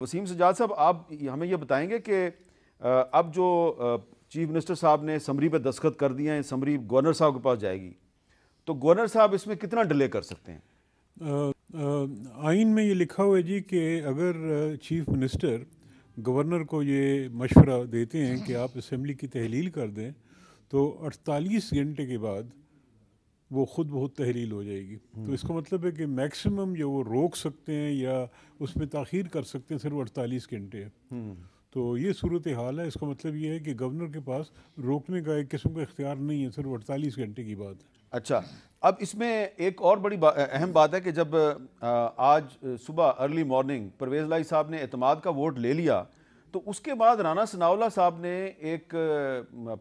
वसीम सज्जाद साहब, आप हमें ये बताएंगे कि अब जो चीफ मिनिस्टर साहब ने समरी पे दस्तखत कर दिए हैं, समरी गवर्नर साहब के पास जाएगी, तो गवर्नर साहब इसमें कितना डिले कर सकते हैं? आइन में ये लिखा हुआ है जी कि अगर चीफ मिनिस्टर गवर्नर को ये मशवरा देते हैं कि आप असम्बली की तहलील कर दें तो 48 घंटे के बाद वो ख़ुद बहुत तहलील हो जाएगी। तो इसका मतलब है कि मैक्सिमम जो वो रोक सकते हैं या उसमें ताख़ीर कर सकते हैं सिर्फ 48 घंटे है। तो ये सूरत हाल है। इसका मतलब ये है कि गवर्नर के पास रोकने का एक किस्म का इख्तियार नहीं है, सिर्फ 48 घंटे की बात है। अच्छा, अब इसमें एक और बड़ी अहम बात है कि जब आज सुबह अर्ली मॉर्निंग परवेज़ लाई साहब ने एतमाद का वोट ले लिया, तो उसके बाद राना सनाउल्लाह साहब ने एक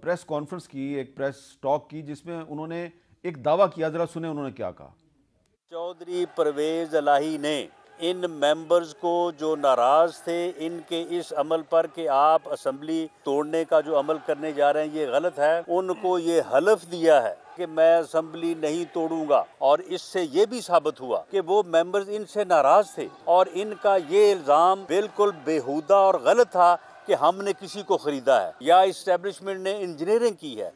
प्रेस कॉन्फ्रेंस की, एक प्रेस टॉक की, जिसमें उन्होंने एक दावा किया। जरा सुने उन्होंने क्या कहा। चौधरी परवेज़ इलाही ने इन मेंबर्स को जो नाराज़ थे इनके इस अमल पर कि आप असम्बली तोड़ने का जो अमल करने जा रहे हैं ये गलत है, उनको ये हलफ दिया है कि मैं असम्बली नहीं तोड़ूंगा। और इससे ये भी साबित हुआ कि वो मेंबर्स इनसे नाराज़ थे और इनका ये इल्ज़ाम बिल्कुल बेहुदा और गलत था कि हमने किसी को ख़रीदा है या इस्टेब्लिशमेंट ने इंजीनियरिंग की है।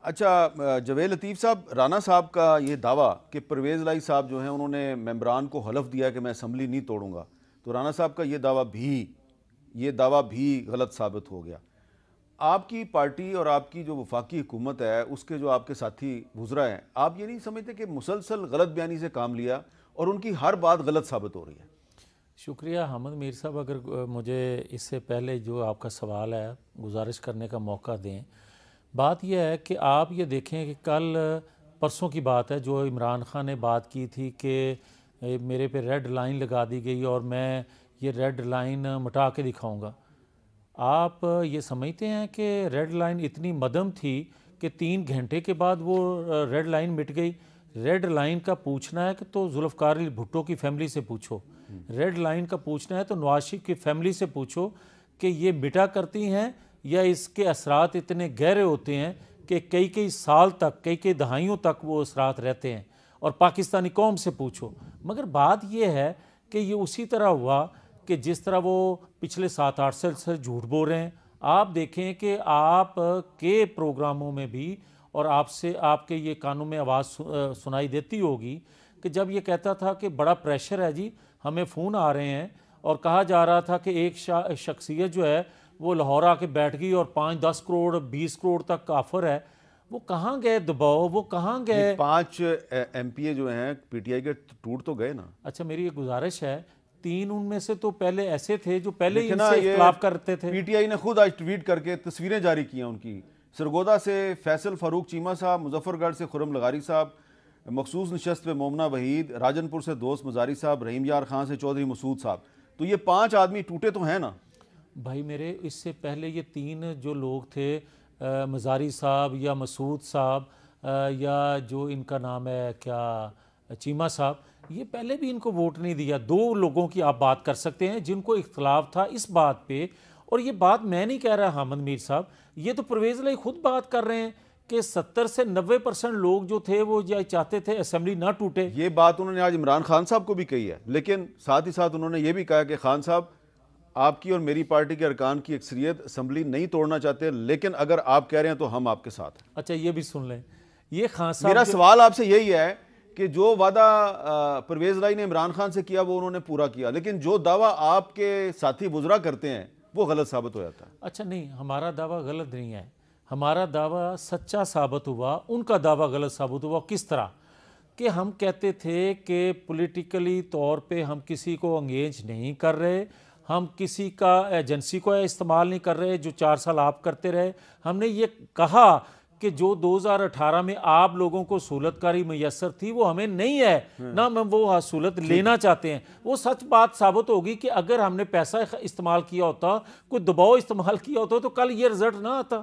अच्छा, जवेद लतीफ़ साहब, राना साहब का ये दावा कि परवेज़ लाई साहब जो हैं उन्होंने मेंबरान को हलफ दिया कि मैं असम्बली नहीं तोड़ूंगा, तो राना साहब का ये दावा भी गलत साबित हो गया। आपकी पार्टी और आपकी जो वफाकी हुकूमत है उसके जो आपके साथी गुजरा हैं, आप ये नहीं समझते कि मुसलसल गलत बयानी से काम लिया और उनकी हर बात गलत साबित हो रही है? शुक्रिया हामिद मीर साहब। अगर मुझे इससे पहले जो आपका सवाल है गुजारिश करने का मौका दें, बात यह है कि आप ये देखें कि कल परसों की बात है जो इमरान खान ने बात की थी कि मेरे पे रेड लाइन लगा दी गई और मैं ये रेड लाइन मिटा के दिखाऊंगा। आप ये समझते हैं कि रेड लाइन इतनी मदम थी कि 3 घंटे के बाद वो रेड लाइन मिट गई? रेड लाइन का पूछना है कि तो जुल्फ़िकार अली भुट्टो की फैमिली से पूछो, रेड लाइन का पूछना है तो नवाज शरीफ की फैमिली से पूछो कि ये मिटा करती हैं या इसके असरात इतने गहरे होते हैं कि कई कई साल तक, कई कई दहाइयों तक वो असरात रहते हैं। और पाकिस्तानी कौम से पूछो। मगर बात यह है कि ये उसी तरह हुआ कि जिस तरह वो पिछले 7-8 साल से झूठ बोल रहे हैं। आप देखें कि आप के प्रोग्रामों में भी और आपसे आपके ये कानों में आवाज़ सुनाई देती होगी कि जब ये कहता था कि बड़ा प्रेशर है जी, हमें फ़ोन आ रहे हैं और कहा जा रहा था कि एक शख्सियत जो है वो लाहौर आके बैठ गई और 5-10 करोड़ 20 करोड़ तक का ऑफर है। वो कहाँ गए दबाव, वो कहाँ गए? 5 MPA जो हैं पीटीआई के टूट तो गए ना। अच्छा, मेरी एक गुजारिश है, 3 उनमें से तो पहले ऐसे थे जो पहले ही इनसे इख्तिलाफ करते थे। पीटीआई ने खुद आज ट्वीट करके तस्वीरें जारी की हैं उनकी। सरगोदा से फैसल फारूक चीमा साहब, मुजफ्फरगढ़ से खुरम लगारी साहब, मखसूस नशस्त पे मोमना वहीद, राजनपुर से दोस्त मजारी साहब, रहीम यार खान से चौधरी मसूद साहब। तो ये 5 आदमी टूटे तो हैं ना भाई मेरे। इससे पहले ये 3 जो लोग थे, मजारी साहब या मसूद साहब या जो इनका नाम है क्या चीमा साहब, ये पहले भी इनको वोट नहीं दिया। 2 लोगों की आप बात कर सकते हैं जिनको इख्तलाफ था इस बात पे। और ये बात मैं नहीं कह रहा हामिद मीर साहब, ये तो परवेज़ लाई खुद बात कर रहे हैं कि 70 से 90% लोग जो थे वो ये चाहते थे असम्बली ना टूटे। ये बात उन्होंने आज इमरान खान साहब को भी कही है, लेकिन साथ ही साथ उन्होंने ये भी कहा कि खान साहब, आपकी और मेरी पार्टी के अरकान की अक्सरियत असम्बली नहीं तोड़ना चाहते, लेकिन अगर आप कह रहे हैं तो हम आपके साथ हैं। अच्छा, ये भी सुन लें। ये खान साहब, मेरा सवाल आपसे यही है कि जो वादा परवेज़ लाई ने इमरान खान से किया वो उन्होंने पूरा किया, लेकिन जो दावा आपके साथी वुज़रा करते हैं वो गलत साबित हो जाता है। अच्छा नहीं, हमारा दावा गलत नहीं है, हमारा दावा सच्चा साबित हुआ, उनका दावा गलत साबित हुआ। किस तरह कि हम कहते थे कि पॉलिटिकली तौर पे हम किसी को एंगेज नहीं कर रहे, हम किसी का एजेंसी को इस्तेमाल नहीं कर रहे जो 4 साल आप करते रहे। हमने ये कहा कि जो 2018 में आप लोगों को सहूलतकारी मैसर थी वो हमें नहीं है, ना हम वो सहूलत लेना चाहते हैं। वो सच बात साबित होगी कि अगर हमने पैसा इस्तेमाल किया होता, कोई दबाव इस्तेमाल किया होता तो कल ये रिजल्ट ना आता।